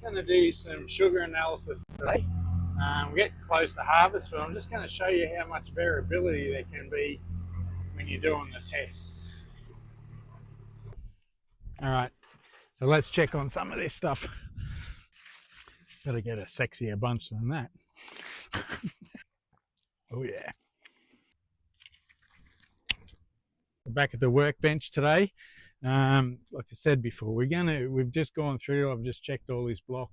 Going to do some sugar analysis today. We're getting close to harvest, but I'm just going to show you how much variability there can be when you're doing the tests. All right, so let's check on some of this stuff. Got to get a sexier bunch than that. Oh yeah. Back at the workbench today. Like I said before, we've just gone through, I've just checked all this block.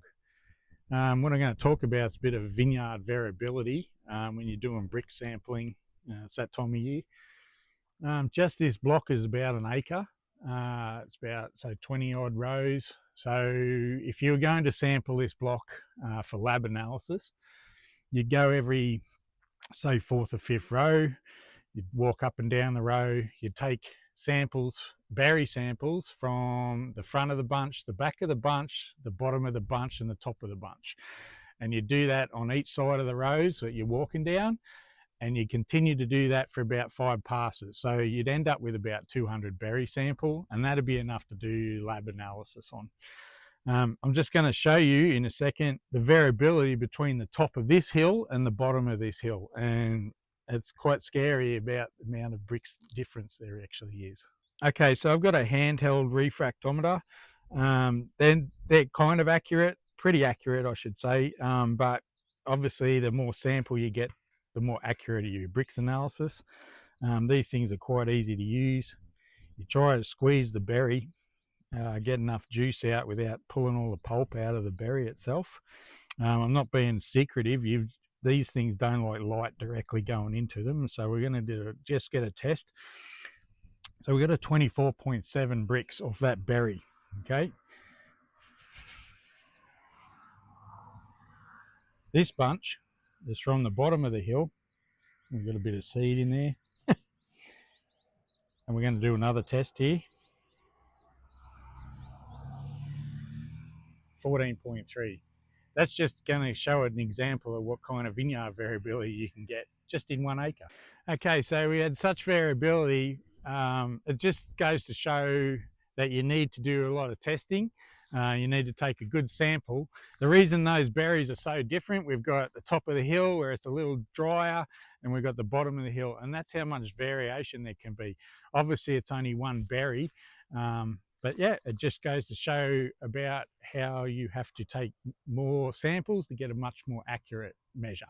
What I'm going to talk about is a bit of vineyard variability when you're doing Brix sampling. It's that time of year. Just this block is about an acre. It's about 20 odd rows. So if you're going to sample this block for lab analysis, you'd go every say fourth or fifth row. You'd walk up and down the row. You'd take samples, berry samples from the front of the bunch, the back of the bunch, the bottom of the bunch, and the top of the bunch. And you do that on each side of the rows that you're walking down, and you continue to do that for about 5 passes. So you'd end up with about 200 berry sample, and that'd be enough to do lab analysis on. I'm just going to show you in a second the variability between the top of this hill and the bottom of this hill, and it's quite scary about the amount of Brix difference there actually is. Okay, so I've got a handheld refractometer. They're kind of accurate, pretty accurate I should say, but obviously the more sample you get, the more accurate your Brix analysis. These things are quite easy to use. You try to squeeze the berry, get enough juice out without pulling all the pulp out of the berry itself. I'm not being secretive. These things don't like light directly going into them, so we're going to just get a test. So we got a 24.7 Brix off that berry. Okay. This bunch is from the bottom of the hill. We've got a bit of seed in there. And we're going to do another test here. 14.3. That's just going to show an example of what kind of vineyard variability you can get just in 1 acre. Okay, so we had such variability. It just goes to show that you need to do a lot of testing. You need to take a good sample. The reason those berries are so different, we've got the top of the hill where it's a little drier, and we've got the bottom of the hill, and that's how much variation there can be. Obviously it's only one berry, but yeah, it just goes to show about how you have to take more samples to get a much more accurate measure.